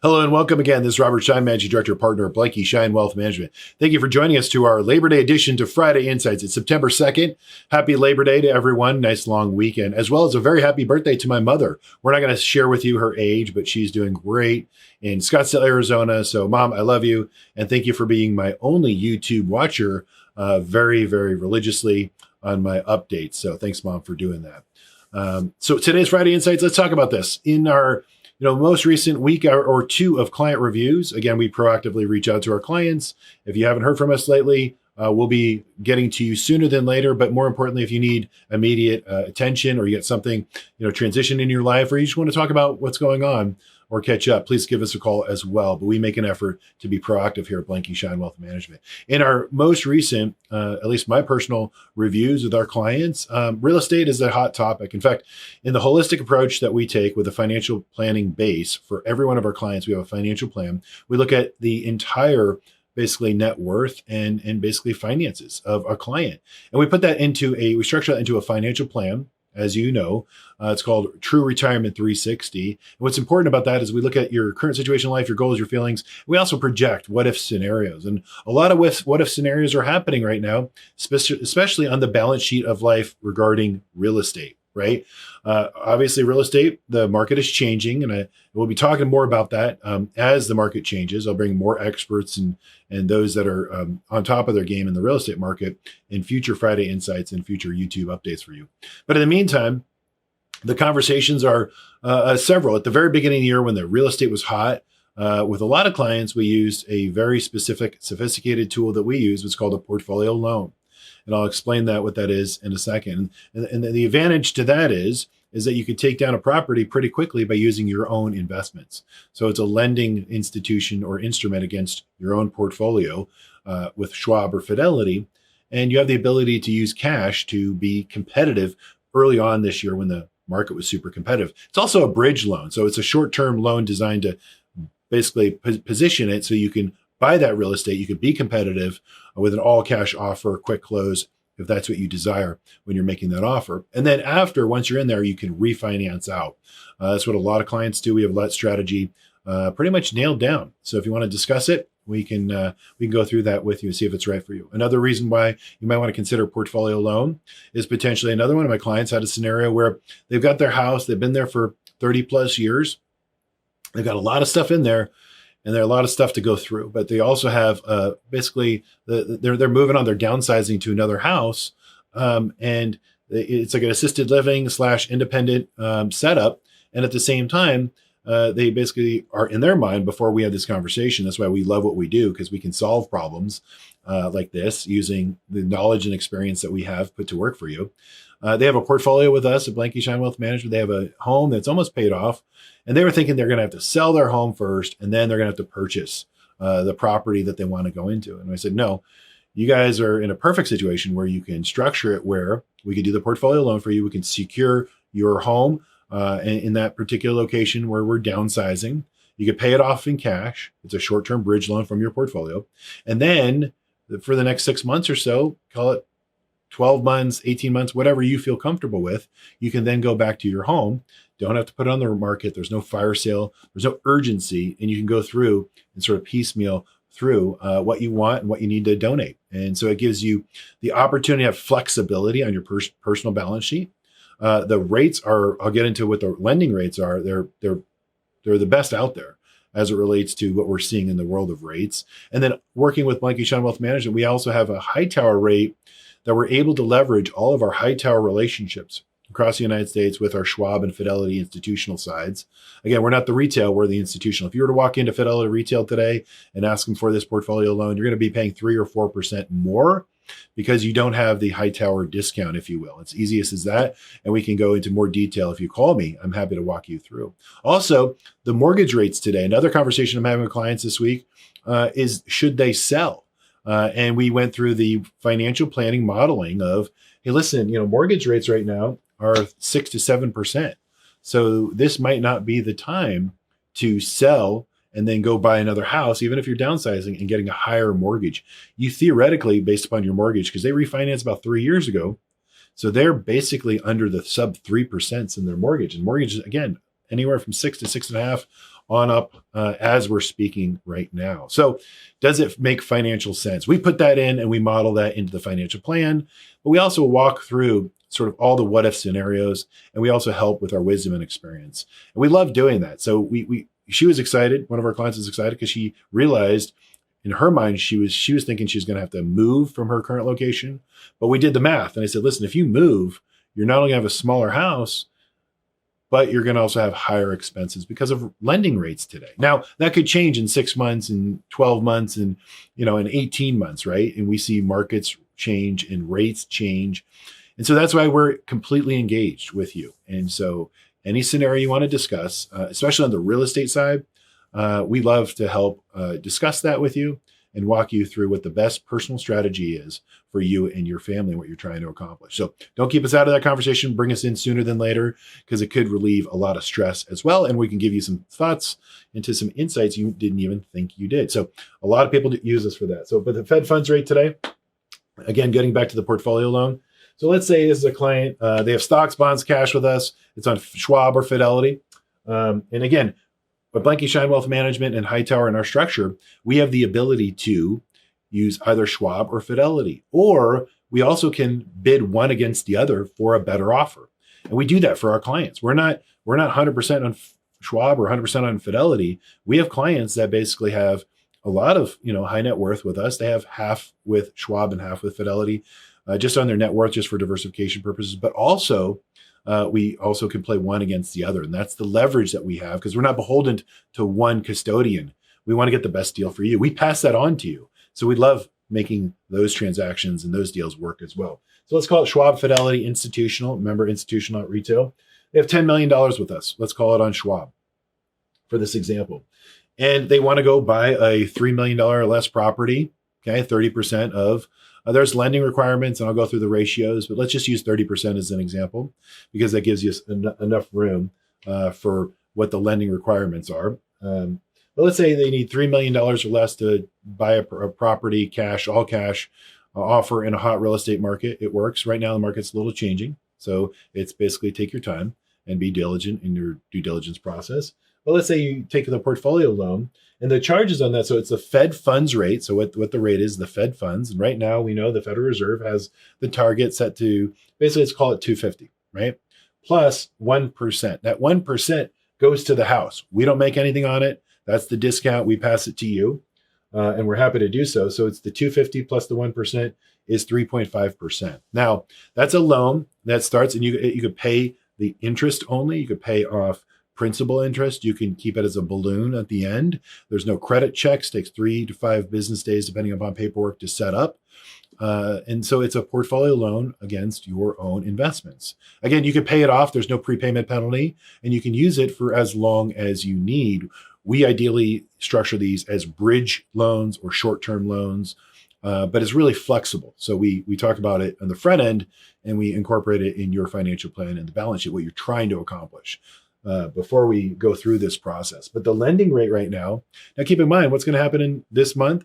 Hello and welcome again. This is Robert Schein, Managing Director, Partner at Blanke, Schein Wealth Management. Thank you for joining us to our Labor Day edition to Friday Insights. It's September 2nd. Happy Labor Day to everyone. Nice long weekend, as well as a very happy birthday to my mother. We're not going to share with you her age, but she's doing great in Scottsdale, Arizona. So, Mom, I love you. And thank you for being my only YouTube watcher very, very religiously on my updates. So thanks, Mom, for doing that. So today's Friday Insights, let's talk about this. In our most recent week or two of client reviews, again, we proactively reach out to our clients. If you haven't heard from us lately, we'll be getting to you sooner than later. But more importantly, if you need immediate attention or you get something, transition in your life, or you just want to talk about what's going on or catch up, please give us a call as well. But we make an effort to be proactive here at Blanke Schein Wealth Management. In our most recent, at least my personal reviews with our clients, real estate is a hot topic. In fact, in the holistic approach that we take with a financial planning base for every one of our clients, we have a financial plan. We look at the entire basically net worth and basically finances of a client. And we we structure that into a financial plan. As you know, it's called True Retirement 360. And what's important about that is we look at your current situation in life, your goals, your feelings. We also project what-if scenarios. And a lot of what-if scenarios are happening right now, especially on the balance sheet of life regarding real estate, right? Obviously, real estate, the market is changing, and we'll be talking more about that as the market changes. I'll bring more experts and those that are on top of their game in the real estate market in future Friday Insights and future YouTube updates for you. But in the meantime, the conversations are several. At the very beginning of the year when the real estate was hot, with a lot of clients, we used a very specific, sophisticated tool that we use. It's called a portfolio loan. And I'll explain what that is in a second. And the advantage to that is that you could take down a property pretty quickly by using your own investments. So it's a lending institution or instrument against your own portfolio with Schwab or Fidelity. And you have the ability to use cash to be competitive early on this year when the market was super competitive. It's also a bridge loan. So it's a short-term loan designed to basically position it so you can buy that real estate. You could be competitive with an all-cash offer, quick close, if that's what you desire when you're making that offer. And then once you're in there, you can refinance out. That's what a lot of clients do. We have that strategy pretty much nailed down. So if you want to discuss it, we can go through that with you and see if it's right for you. Another reason why you might want to consider portfolio loan is potentially another one of my clients had a scenario where they've got their house, they've been there for 30 plus years. They've got a lot of stuff in there, and there's a lot of stuff to go through, but they also have basically they're moving on. They're downsizing to another house, and it's like an assisted living / independent setup. And at the same time, they basically are in their mind before we have this conversation. That's why we love what we do, because we can solve problems like this using the knowledge and experience that we have put to work for you. They have a portfolio with us at Blanke Schein Wealth Management. They have a home that's almost paid off, and they were thinking they're going to have to sell their home first, and then they're going to have to purchase the property that they want to go into. And I said, no, you guys are in a perfect situation where you can structure it where we could do the portfolio loan for you. We can secure your home in that particular location where we're downsizing. You could pay it off in cash. It's a short-term bridge loan from your portfolio. And then for the next 6 months or so, call it 12 months, 18 months, whatever you feel comfortable with, you can then go back to your home. Don't have to put it on the market. There's no fire sale. There's no urgency. And you can go through and sort of piecemeal through what you want and what you need to donate. And so it gives you the opportunity to have flexibility on your personal balance sheet. The rates I'll get into what the lending rates are. They're the best out there as it relates to what we're seeing in the world of rates. And then working with Blanke Schein Wealth Management, we also have a HighTower rate that we're able to leverage all of our HighTower relationships across the United States with our Schwab and Fidelity institutional sides. Again, we're not the retail, we're the institutional. If you were to walk into Fidelity Retail today and ask them for this portfolio loan, you're going to be paying 3 or 4% more because you don't have the HighTower discount, if you will. It's easiest as that. And we can go into more detail. If you call me, I'm happy to walk you through. Also, the mortgage rates today, another conversation I'm having with clients this week is should they sell? And we went through the financial planning modeling of, hey, listen, mortgage rates right now are 6 to 7%. So this might not be the time to sell and then go buy another house, even if you're downsizing and getting a higher mortgage. You theoretically, based upon your mortgage, because they refinanced about 3 years ago, so they're basically under the sub 3% in their mortgage. And mortgage, again, anywhere from 6 to 6.5 on up as we're speaking right now. So does it make financial sense? We put that in and we model that into the financial plan, but we also walk through sort of all the what if scenarios, and we also help with our wisdom and experience. And we love doing that. So she was excited. One of our clients was excited because she realized in her mind, she was thinking she was going to have to move from her current location. But we did the math. And I said, listen, if you move, you're not only going to have a smaller house, but you're going to also have higher expenses because of lending rates today. Now, that could change in 6 months and 12 months and, in 18 months, right? And we see markets change and rates change. And so that's why we're completely engaged with you. And so any scenario you want to discuss, especially on the real estate side, we love to help discuss that with you and walk you through what the best personal strategy is for you and your family and what you're trying to accomplish. So don't keep us out of that conversation. Bring us in sooner than later because it could relieve a lot of stress as well. And we can give you some thoughts into some insights you didn't even think you did. So a lot of people use us for that. So, but the Fed funds rate today, again, getting back to the portfolio loan. So let's say this is a client, they have stocks, bonds, cash with us. It's on Schwab or Fidelity. And again, with Blanke, Schein Wealth Management and HighTower in our structure, we have the ability to use either Schwab or Fidelity, or we also can bid one against the other for a better offer. And we do that for our clients. We're not 100% on Schwab or 100% on Fidelity. We have clients that basically have a lot of high net worth with us. They have half with Schwab and half with Fidelity, just on their net worth, just for diversification purposes. But also, we also can play one against the other. And that's the leverage that we have because we're not beholden to one custodian. We want to get the best deal for you. We pass that on to you. So we love making those transactions and those deals work as well. So let's call it Schwab Fidelity Institutional. Remember, institutional, not retail. They have $10 million with us. Let's call it on Schwab for this example. And they want to go buy a $3 million or less property, okay, 30% of, there's lending requirements, and I'll go through the ratios, but let's just use 30% as an example because that gives you enough room for what the lending requirements are. But let's say they need $3 million or less to buy a property, cash, all cash offer in a hot real estate market. It works. Right now, the market's a little changing. So it's basically take your time and be diligent in your due diligence process. But let's say you take the portfolio loan and the charges on that. So it's the Fed funds rate. So what the rate is, the Fed funds. And right now we know the Federal Reserve has the target set to basically, let's call it 250, right? Plus 1%. That 1% goes to the house. We don't make anything on it. That's the discount. We pass it to you. And we're happy to do so. So it's the 250 plus the 1% is 3.5%. Now that's a loan that starts, and you could pay the interest only. You could pay off principal interest. You can keep it as a balloon at the end. There's no credit checks. Takes 3 to 5 business days, depending upon paperwork to set up. And so it's a portfolio loan against your own investments. Again, you can pay it off. There's no prepayment penalty, and you can use it for as long as you need. We ideally structure these as bridge loans or short-term loans, but it's really flexible. So we talk about it on the front end, and we incorporate it in your financial plan and the balance sheet, what you're trying to accomplish before we go through this process. But the lending rate right now keep in mind what's going to happen in this month.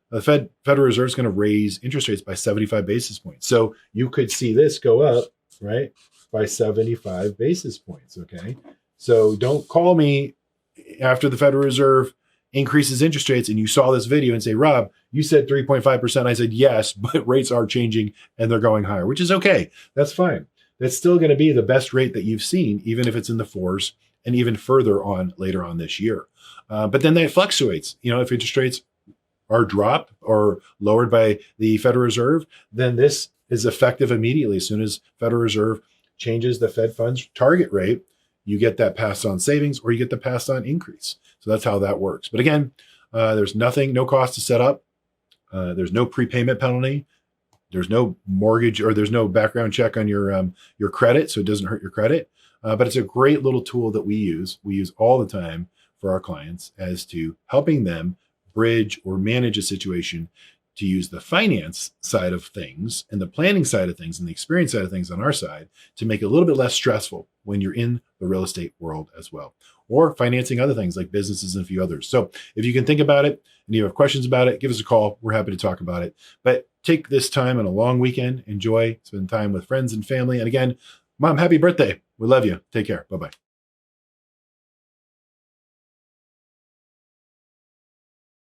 The Federal Reserve is going to raise interest rates by 75 basis points. So you could see this go up, right, by 75 basis points, okay? So don't call me after the Federal Reserve increases interest rates and you saw this video and say, Rob, you said 3.5%. I said, yes, but rates are changing and they're going higher, which is okay. That's fine. That's still going to be the best rate that you've seen, even if it's in the 4s and even further on later on this year. But then that fluctuates. If interest rates are dropped or lowered by the Federal Reserve, then this is effective immediately. As soon as Federal Reserve changes the Fed funds target rate, you get that passed on savings or you get the passed on increase. So that's how that works. But again, there's no cost to set up. There's no prepayment penalty. There's no mortgage or there's no background check on your credit. So it doesn't hurt your credit. But it's a great little tool that we use all the time for our clients as to helping them bridge or manage a situation to use the finance side of things and the planning side of things and the experience side of things on our side to make it a little bit less stressful when you're in the real estate world as well, or financing other things like businesses and a few others. So if you can think about it and you have questions about it, give us a call. We're happy to talk about it. But take this time on a long weekend, enjoy, spend time with friends and family. And again, Mom, happy birthday. We love you. Take care. Bye-bye.